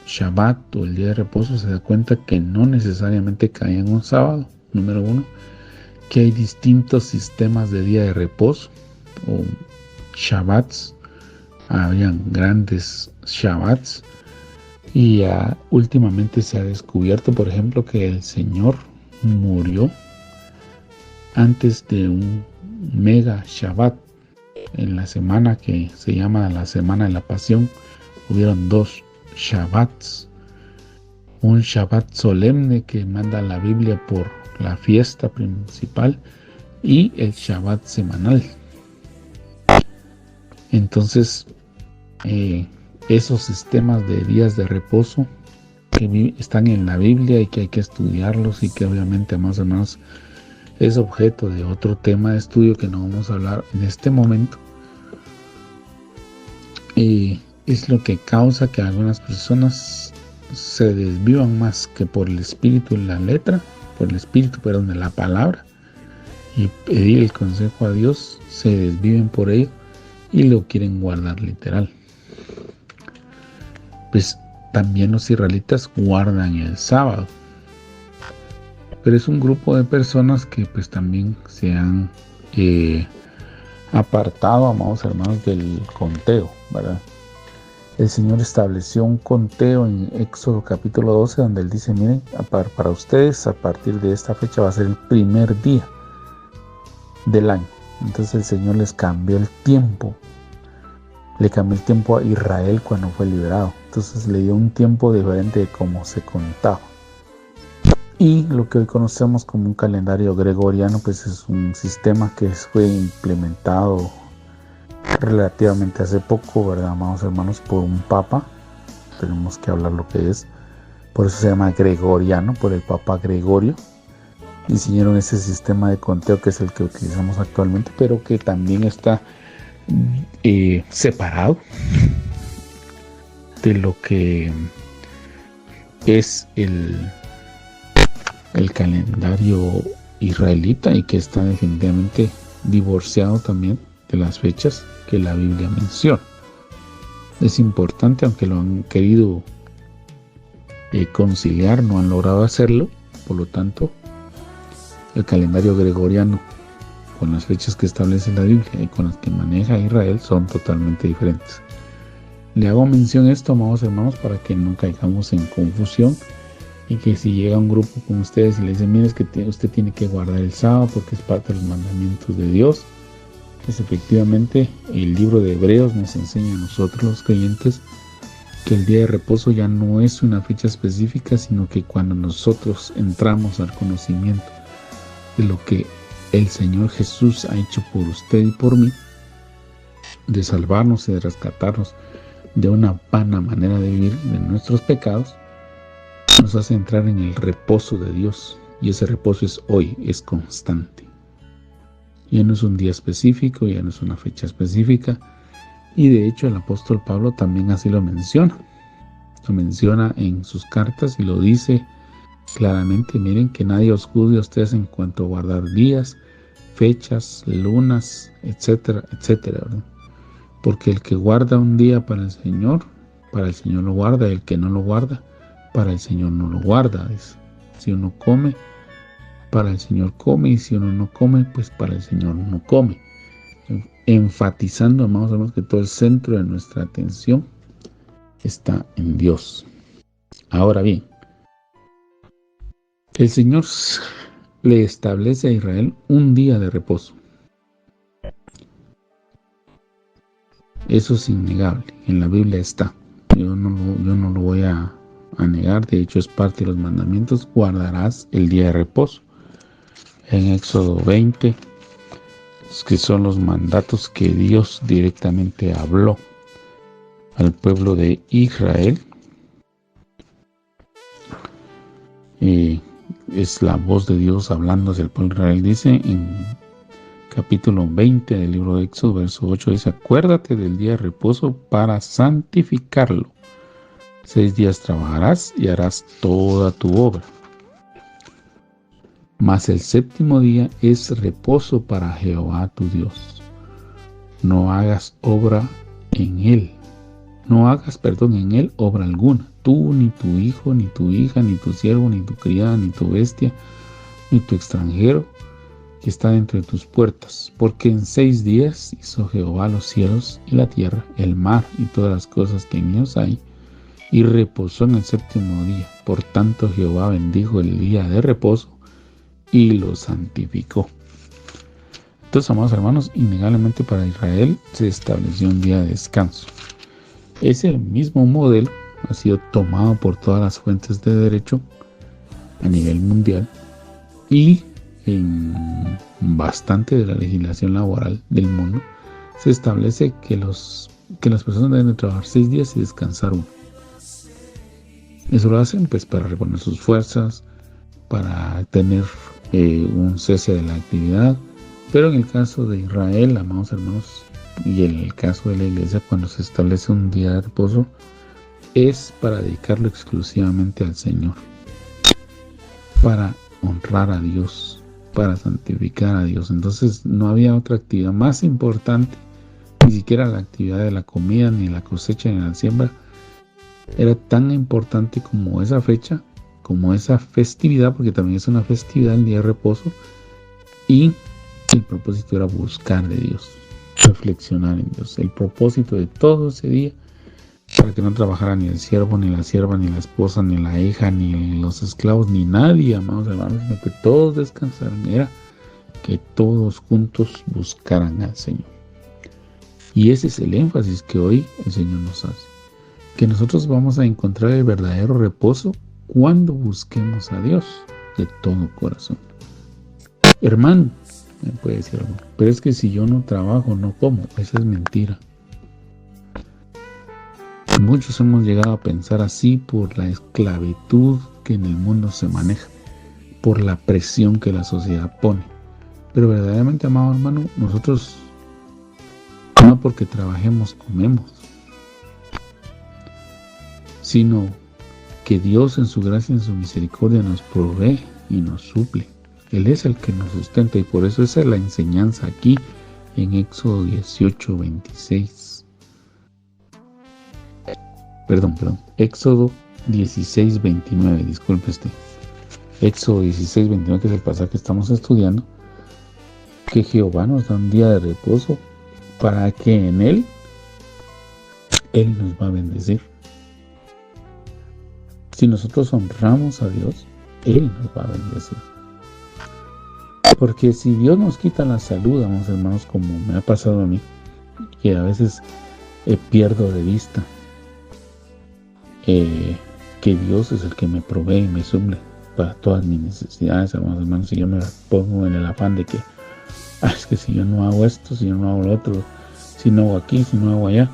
Shabbat o el día de reposo, se da cuenta que no necesariamente cae en un sábado, número uno, que hay distintos sistemas de día de reposo o Shabbats. Habían grandes Shabbats y últimamente se ha descubierto, por ejemplo, que el Señor murió antes de un mega Shabbat. En la semana que se llama la Semana de la Pasión, hubieron 2 Shabbats. Un Shabbat solemne que manda la Biblia por la fiesta principal y el Shabbat semanal. Entonces, esos sistemas de días de reposo que están en la Biblia y que hay que estudiarlos y que obviamente, más o menos, es objeto de otro tema de estudio que no vamos a hablar en este momento. Es lo que causa que algunas personas se desvían más que por el espíritu y la letra, por el espíritu, perdón, de la palabra, y pedir el consejo a Dios, se desviven por ello y lo quieren guardar literal. Pues también los israelitas guardan el sábado, pero es un grupo de personas que pues también se han apartado, amados hermanos, del conteo, ¿verdad? El Señor estableció un conteo en Éxodo capítulo 12, donde Él dice, miren, para ustedes a partir de esta fecha va a ser el primer día del año. Entonces el Señor les cambió el tiempo. Le cambió el tiempo a Israel cuando fue liberado. Entonces le dio un tiempo diferente de cómo se contaba. Y lo que hoy conocemos como un calendario gregoriano, pues es un sistema que fue implementado relativamente hace poco, ¿verdad, amados hermanos? Por un papa. Tenemos que hablar lo que es. Por eso se llama gregoriano, por el Papa Gregorio. Diseñaron ese sistema de conteo que es el que utilizamos actualmente, pero que también está separado de lo que es el calendario israelita y que está definitivamente divorciado también de las fechas que la Biblia menciona. Es importante, aunque lo han querido conciliar, no han logrado hacerlo. Por lo tanto, el calendario gregoriano con las fechas que establece la Biblia y con las que maneja Israel son totalmente diferentes. Le hago mención a esto, amados hermanos, para que no caigamos en confusión y que si llega un grupo con ustedes y le dicen, mire, es que usted tiene que guardar el sábado porque es parte de los mandamientos de Dios, pues efectivamente el libro de Hebreos nos enseña a nosotros los creyentes que el día de reposo ya no es una fecha específica, sino que cuando nosotros entramos al conocimiento de lo que el Señor Jesús ha hecho por usted y por mí, de salvarnos y de rescatarnos de una vana manera de vivir de nuestros pecados, nos hace entrar en el reposo de Dios. Y ese reposo es hoy, es constante. Ya no es un día específico, ya no es una fecha específica. Y de hecho el apóstol Pablo también así lo menciona. Lo menciona en sus cartas y lo dice claramente. Miren, que nadie os juzgue a ustedes en cuanto a guardar días, fechas, lunas, etcétera, etcétera, ¿verdad? Porque el que guarda un día para el Señor lo guarda. El que no lo guarda, para el Señor no lo guarda. Si uno come, para el Señor come, y si uno no come, pues para el Señor no come. Enfatizando, amados hermanos, que todo el centro de nuestra atención está en Dios. Ahora bien, el Señor le establece a Israel un día de reposo. Eso es innegable, en la Biblia está. Yo no lo voy a negar, de hecho es parte de los mandamientos, guardarás el día de reposo. En Éxodo 20, que son los mandatos que Dios directamente habló al pueblo de Israel. Es la voz de Dios hablando hacia el pueblo de Israel. Dice en capítulo 20 del libro de Éxodo, verso 8, dice: acuérdate del día de reposo para santificarlo. 6 días trabajarás y harás toda tu obra. Mas el séptimo día es reposo para Jehová tu Dios. No hagas en él obra alguna. Tú, ni tu hijo, ni tu hija, ni tu siervo, ni tu criada, ni tu bestia, ni tu extranjero que está dentro de tus puertas. Porque en 6 días hizo Jehová los cielos y la tierra, el mar y todas las cosas que en ellos hay, y reposó en el séptimo día. Por tanto Jehová bendijo el día de reposo y lo santificó. Entonces, amados hermanos, innegablemente para Israel se estableció un día de descanso. Ese mismo modelo ha sido tomado por todas las fuentes de derecho a nivel mundial y en bastante de la legislación laboral del mundo se establece que las personas deben de trabajar 6 días y descansar 1. Eso lo hacen pues para reponer sus fuerzas, para tener un cese de la actividad. Pero en el caso de Israel, amados hermanos, y en el caso de la iglesia, cuando se establece un día de reposo, es para dedicarlo exclusivamente al Señor, para honrar a Dios, para santificar a Dios. Entonces no había otra actividad más importante, ni siquiera la actividad de la comida, ni la cosecha, ni la siembra, era tan importante como esa fecha, como esa festividad, porque también es una festividad el día de reposo, y el propósito era buscar de Dios, reflexionar en Dios. El propósito de todo ese día, para que no trabajara ni el siervo, ni la sierva, ni la esposa, ni la hija, ni los esclavos, ni nadie, amados hermanos, sino que todos descansaran, era que todos juntos buscaran al Señor. Y ese es el énfasis que hoy el Señor nos hace, que nosotros vamos a encontrar el verdadero reposo cuando busquemos a Dios de todo corazón. Hermano, me puede decir algo, pero es que si yo no trabajo, no como. Esa es mentira. Muchos hemos llegado a pensar así por la esclavitud que en el mundo se maneja, por la presión que la sociedad pone. Pero verdaderamente, amado hermano, nosotros no porque trabajemos comemos, sino que Dios en su gracia y en su misericordia nos provee y nos suple. Él es el que nos sustenta, y por eso esa es la enseñanza aquí en Éxodo 18, 26. Perdón, Éxodo 16, 29, disculpe usted. Éxodo 16, 29, que es el pasaje que estamos estudiando, que Jehová nos da un día de reposo para que en Él nos va a bendecir. Si nosotros honramos a Dios, Él nos va a bendecir. Porque si Dios nos quita la salud, amados hermanos, como me ha pasado a mí, que a veces pierdo de vista que Dios es el que me provee y me suple para todas mis necesidades, amados hermanos. Si yo me pongo en el afán de que es que si yo no hago esto, si yo no hago lo otro, si no hago aquí, si no hago allá,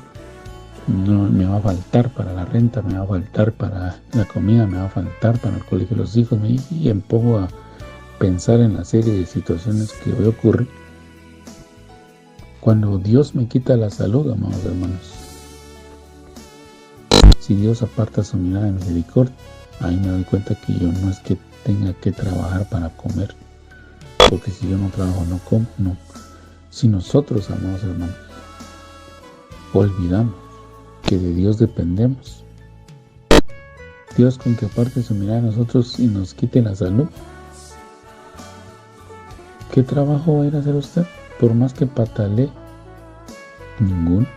no me va a faltar para la renta, me va a faltar para la comida, me va a faltar para el colegio de los hijos, y me pongo a pensar en la serie de situaciones que hoy ocurren. Cuando Dios me quita la salud, amados hermanos, si Dios aparta su mirada de misericordia, ahí me doy cuenta que yo no es que tenga que trabajar para comer, porque si yo no trabajo no como, no. Si nosotros, amados hermanos, olvidamos que de Dios dependemos, Dios con que aparte su mirada a nosotros y nos quite la salud, ¿qué trabajo va a ir a hacer usted? Por más que patalee, ninguno.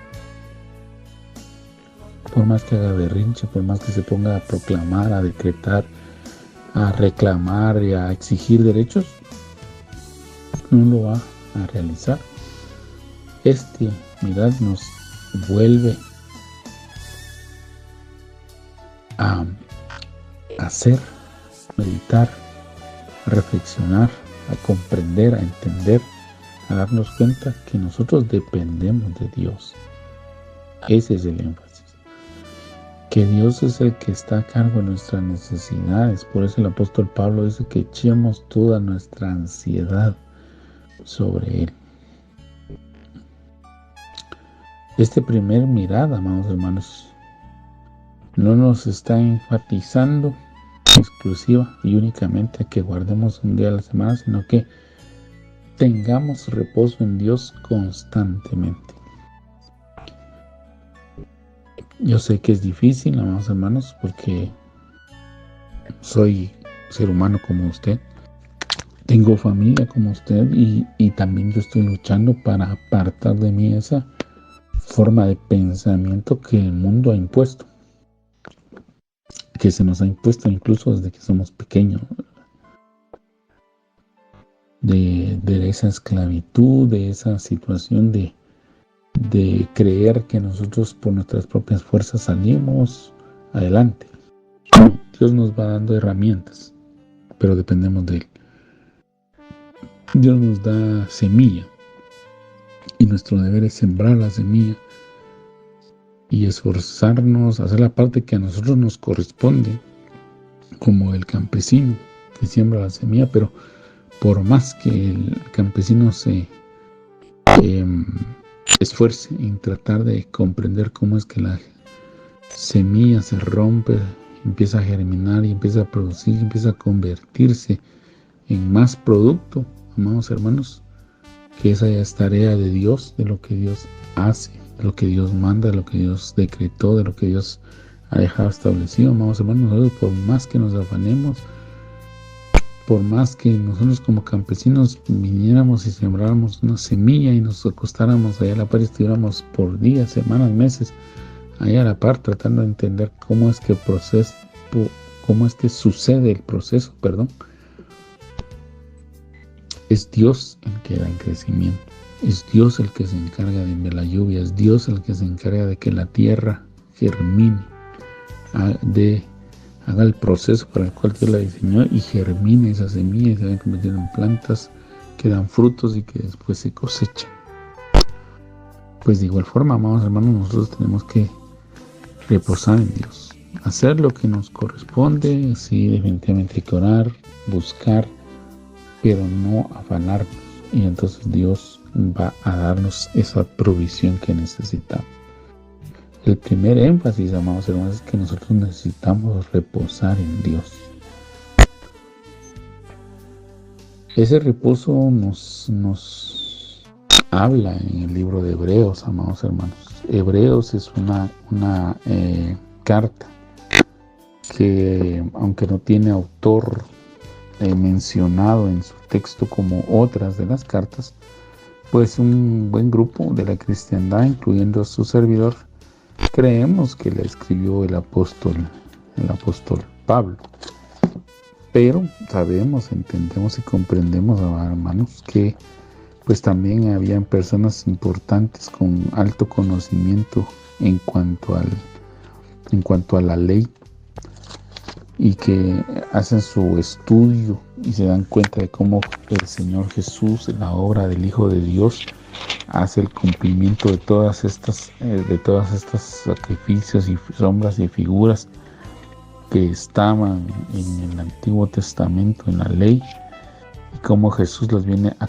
Por más que haga berrinche, por más que se ponga a proclamar, a decretar, a reclamar y a exigir derechos, no lo va a realizar. Mirad, nos vuelve a hacer, meditar, a reflexionar, a comprender, a entender, a darnos cuenta que nosotros dependemos de Dios. Ese es el énfasis. Que Dios es el que está a cargo de nuestras necesidades. Por eso el apóstol Pablo dice que echemos toda nuestra ansiedad sobre Él. Este primer mirada, amados hermanos, no nos está enfatizando exclusiva y únicamente a que guardemos un día a la semana, sino que tengamos reposo en Dios constantemente. Yo sé que es difícil, amados hermanos, porque soy ser humano como usted, tengo familia como usted y también yo estoy luchando para apartar de mí esa forma de pensamiento que el mundo ha impuesto, que se nos ha impuesto incluso desde que somos pequeños, de esa esclavitud, de esa situación de creer que nosotros por nuestras propias fuerzas salimos adelante. No, Dios nos va dando herramientas, pero dependemos de Él. Dios nos da semilla y nuestro deber es sembrar la semilla y esforzarnos a hacer la parte que a nosotros nos corresponde, como el campesino que siembra la semilla, pero por más que el campesino se esfuerce en tratar de comprender cómo es que la semilla se rompe, empieza a germinar y empieza a producir, empieza a convertirse en más producto, amados hermanos, que esa ya es tarea de Dios, de lo que Dios hace, de lo que Dios manda, de lo que Dios decretó, de lo que Dios ha dejado establecido, amados hermanos. Nosotros, por más que nos afanemos, por más que nosotros como campesinos viniéramos y sembráramos una semilla y nos acostáramos allá a la par y estuviéramos por días, semanas, meses allá a la par tratando de entender cómo es que sucede el proceso, es Dios el que da el crecimiento, es Dios el que se encarga de enviar la lluvia, es Dios el que se encarga de que la tierra germine, haga el proceso para el cual Dios la diseñó y germine esa semilla y se vayan convirtiendo en plantas que dan frutos y que después se cosechan. Pues de igual forma, amados hermanos, nosotros tenemos que reposar en Dios, hacer lo que nos corresponde. Sí, definitivamente hay que orar, buscar, pero no afanarnos, y entonces Dios va a darnos esa provisión que necesitamos. El primer énfasis, amados hermanos, es que nosotros necesitamos reposar en Dios. Ese reposo nos habla en el libro de Hebreos, amados hermanos. Hebreos es una carta que, aunque no tiene autor mencionado en su texto como otras de las cartas, pues un buen grupo de la cristiandad, incluyendo a su servidor, creemos que la escribió el apóstol Pablo. Pero sabemos, entendemos y comprendemos, hermanos, que pues también habían personas importantes con alto conocimiento en cuanto a la ley, y que hacen su estudio y se dan cuenta de cómo el Señor Jesús, en la obra del Hijo de Dios, hace el cumplimiento de todas estas sacrificios y sombras y figuras que estaban en el Antiguo Testamento, en la ley, y cómo Jesús los viene a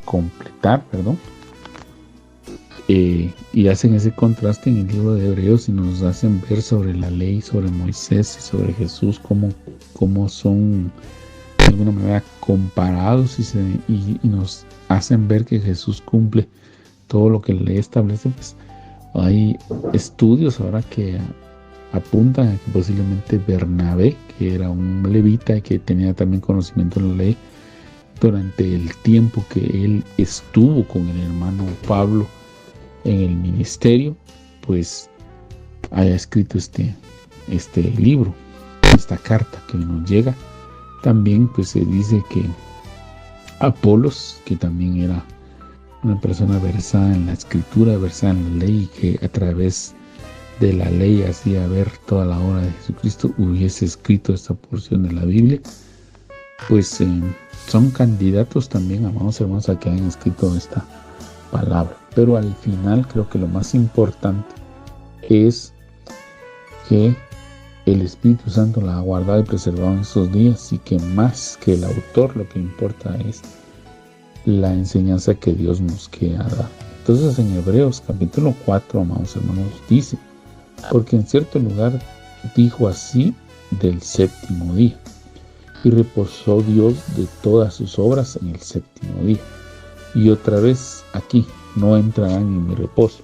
completar, y hacen ese contraste en el libro de Hebreos y nos hacen ver sobre la ley, sobre Moisés y sobre Jesús, cómo son de alguna manera comparados y nos hacen ver que Jesús cumple todo lo que la ley establece. Pues hay estudios ahora que apuntan a que posiblemente Bernabé, que era un levita y que tenía también conocimiento de la ley, durante el tiempo que él estuvo con el hermano Pablo en el ministerio, pues haya escrito este libro, esta carta que nos llega. También pues se dice que Apolos, que también era una persona versada en la escritura, versada en la ley, que a través de la ley hacía ver toda la obra de Jesucristo, hubiese escrito esta porción de la Biblia, pues son candidatos también, amados hermanos, a que hayan escrito esta palabra. Pero al final creo que lo más importante es que el Espíritu Santo la ha guardado y preservado en esos días, y que más que el autor, lo que importa es la enseñanza que Dios nos quiere dar. Entonces en Hebreos capítulo 4, amados hermanos, dice, porque en cierto lugar dijo así del séptimo día, y reposó Dios de todas sus obras en el séptimo día. Y otra vez aquí, no entrarán en mi reposo.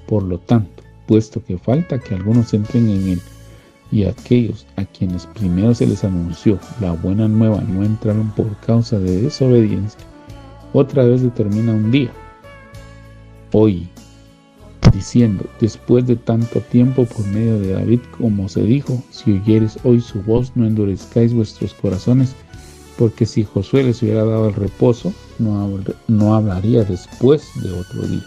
Por lo tanto, puesto que falta que algunos entren en él, y aquellos a quienes primero se les anunció la buena nueva no entraron por causa de desobediencia, otra vez determina un día, hoy, diciendo, después de tanto tiempo por medio de David, como se dijo, si oyeres hoy su voz, no endurezcáis vuestros corazones, porque si Josué les hubiera dado el reposo, no hablaría después de otro día.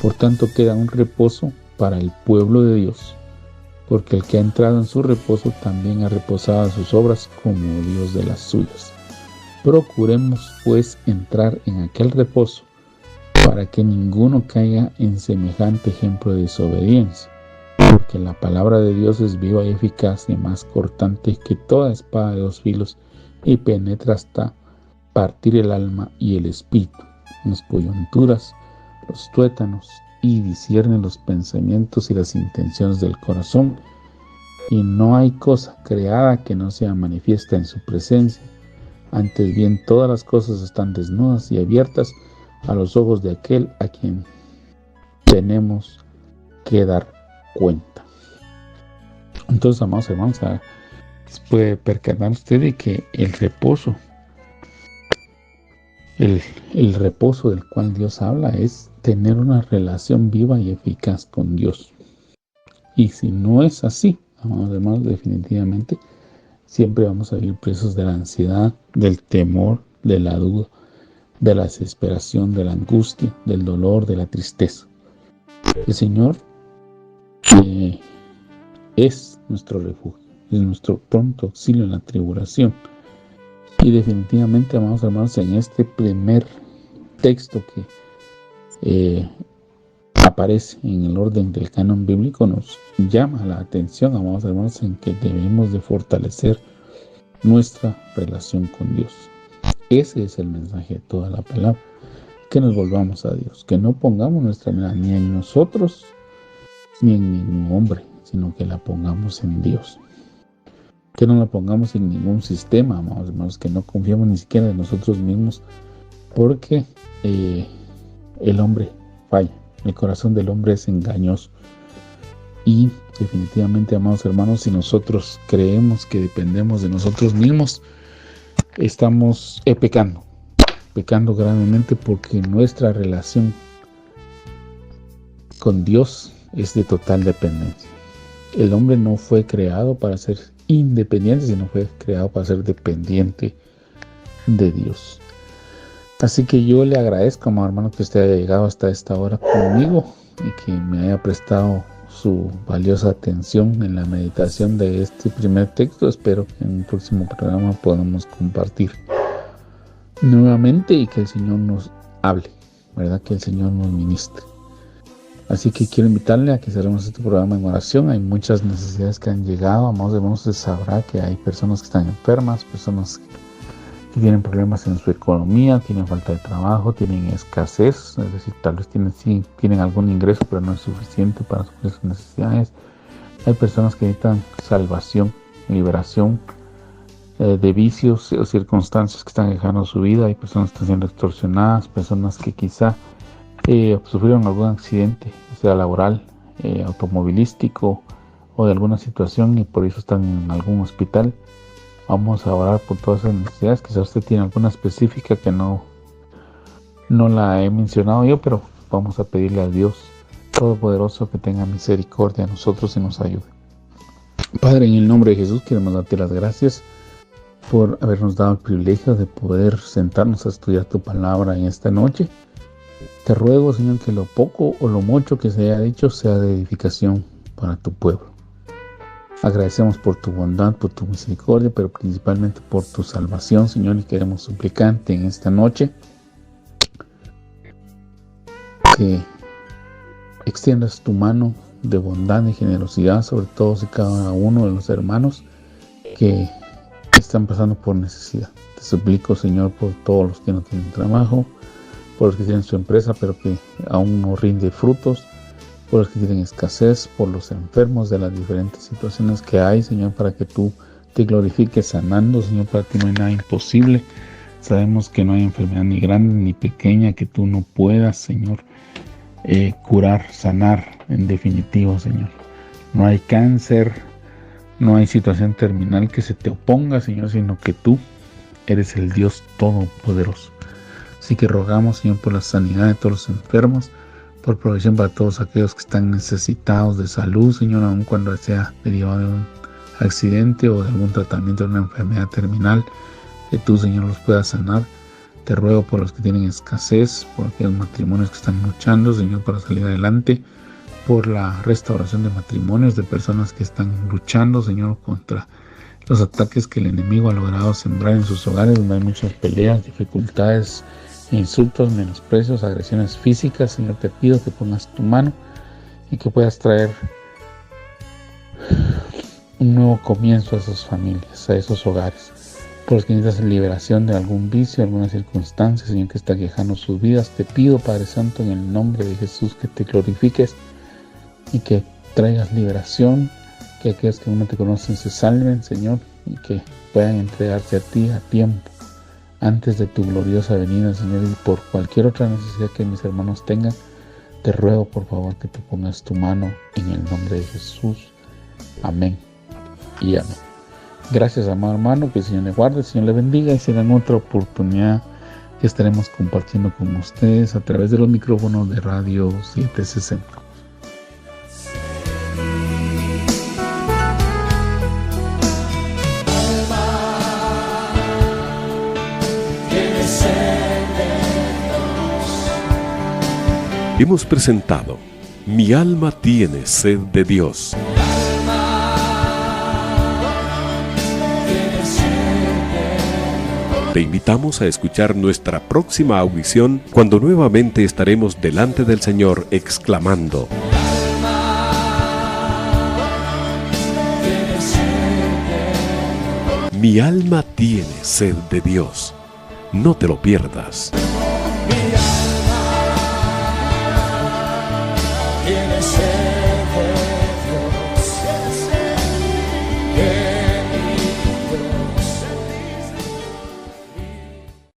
Por tanto, queda un reposo para el pueblo de Dios, porque el que ha entrado en su reposo también ha reposado en sus obras como Dios de las suyas. Procuremos, pues, entrar en aquel reposo, para que ninguno caiga en semejante ejemplo de desobediencia, porque la palabra de Dios es viva y eficaz y más cortante que toda espada de 2 filos, y penetra hasta partir el alma y el espíritu, las coyunturas, los tuétanos, y discierne los pensamientos y las intenciones del corazón, y no hay cosa creada que no sea manifiesta en su presencia. Antes bien, todas las cosas están desnudas y abiertas a los ojos de aquel a quien tenemos que dar cuenta. Entonces, amados hermanos, puede percatar usted de que el reposo, el reposo del cual Dios habla es tener una relación viva y eficaz con Dios. Y si no es así, amados hermanos, definitivamente siempre vamos a vivir presos de la ansiedad, del temor, de la duda, de la desesperación, de la angustia, del dolor, de la tristeza. El Señor es nuestro refugio, es nuestro pronto auxilio en la tribulación. Y definitivamente, amados hermanos, en este primer texto que aparece en el orden del canon bíblico, nos llama la atención, amados hermanos, en que debemos de fortalecer nuestra relación con Dios. Ese es el mensaje de toda la palabra, que nos volvamos a Dios, que no pongamos nuestra mirada ni en nosotros ni en ningún hombre, sino que la pongamos en Dios. Que no la pongamos en ningún sistema, amados hermanos, que no confiemos ni siquiera en nosotros mismos, porque el hombre falla, el corazón del hombre es engañoso. Y definitivamente, amados hermanos, si nosotros creemos que dependemos de nosotros mismos, estamos pecando gravemente, porque nuestra relación con Dios es de total dependencia. El hombre no fue creado para ser independiente, sino fue creado para ser dependiente de Dios. Así que yo le agradezco, amado hermano, que usted haya llegado hasta esta hora conmigo y que me haya prestado su valiosa atención en la meditación de este primer texto. Espero que en un próximo programa podamos compartir nuevamente y que el Señor nos hable, ¿verdad? Que el Señor nos ministre. Así que quiero invitarle a que cerremos este programa en oración. Hay muchas necesidades que han llegado. Amados hermanos, usted sabrá que hay personas que están enfermas, personas que tienen problemas en su economía, tienen falta de trabajo, tienen escasez, es decir, tal vez tienen algún ingreso, pero no es suficiente para suplir sus necesidades. Hay personas que necesitan salvación, liberación de vicios o circunstancias que están dejando su vida. Hay personas que están siendo extorsionadas, personas que quizá sufrieron algún accidente, sea laboral, automovilístico o de alguna situación, y por eso están en algún hospital. Vamos a orar por todas esas necesidades. Quizás usted tiene alguna específica que no la he mencionado yo, pero vamos a pedirle a Dios Todopoderoso que tenga misericordia de nosotros y nos ayude. Padre, en el nombre de Jesús queremos darte las gracias por habernos dado el privilegio de poder sentarnos a estudiar tu palabra en esta noche. Te ruego, Señor, que lo poco o lo mucho que se haya dicho sea de edificación para tu pueblo. Agradecemos por tu bondad, por tu misericordia, pero principalmente por tu salvación, Señor, y queremos suplicarte en esta noche que extiendas tu mano de bondad y generosidad sobre todos y cada uno de los hermanos que están pasando por necesidad. Te suplico, Señor, por todos los que no tienen trabajo, por los que tienen su empresa pero que aún no rinde frutos, por los que tienen escasez, por los enfermos de las diferentes situaciones que hay, Señor, para que tú te glorifiques sanando, Señor. Para ti no hay nada imposible. Sabemos que no hay enfermedad ni grande ni pequeña que tú no puedas, Señor, curar, sanar, en definitivo, Señor. No hay cáncer, no hay situación terminal que se te oponga, Señor, sino que tú eres el Dios Todopoderoso. Así que rogamos, Señor, por la sanidad de todos los enfermos, por provisión para todos aquellos que están necesitados de salud, Señor, aun cuando sea derivado de un accidente o de algún tratamiento de una enfermedad terminal, que tú, Señor, los puedas sanar. Te ruego por los que tienen escasez, por aquellos matrimonios que están luchando, Señor, para salir adelante, por la restauración de matrimonios de personas que están luchando, Señor, contra los ataques que el enemigo ha logrado sembrar en sus hogares, donde hay muchas peleas, dificultades, insultos, menosprecios, agresiones físicas. Señor, te pido que pongas tu mano y que puedas traer un nuevo comienzo a esas familias, a esos hogares. Por los que necesitas liberación de algún vicio, alguna circunstancia, Señor, que está quejando sus vidas, te pido, Padre Santo, en el nombre de Jesús, que te glorifiques y que traigas liberación, que aquellos que aún no te conocen se salven, Señor, y que puedan entregarse a ti a tiempo, antes de tu gloriosa venida, Señor. Y por cualquier otra necesidad que mis hermanos tengan, te ruego, por favor, que tú pongas tu mano en el nombre de Jesús. Amén y amén. Gracias, amado hermano, que el Señor le guarde, el Señor le bendiga, y será en otra oportunidad que estaremos compartiendo con ustedes a través de los micrófonos de Radio 760. Hemos presentado Mi alma tiene sed de Dios. Te invitamos a escuchar nuestra próxima audición, cuando nuevamente estaremos delante del Señor exclamando: Mi alma tiene sed de Dios. No te lo pierdas.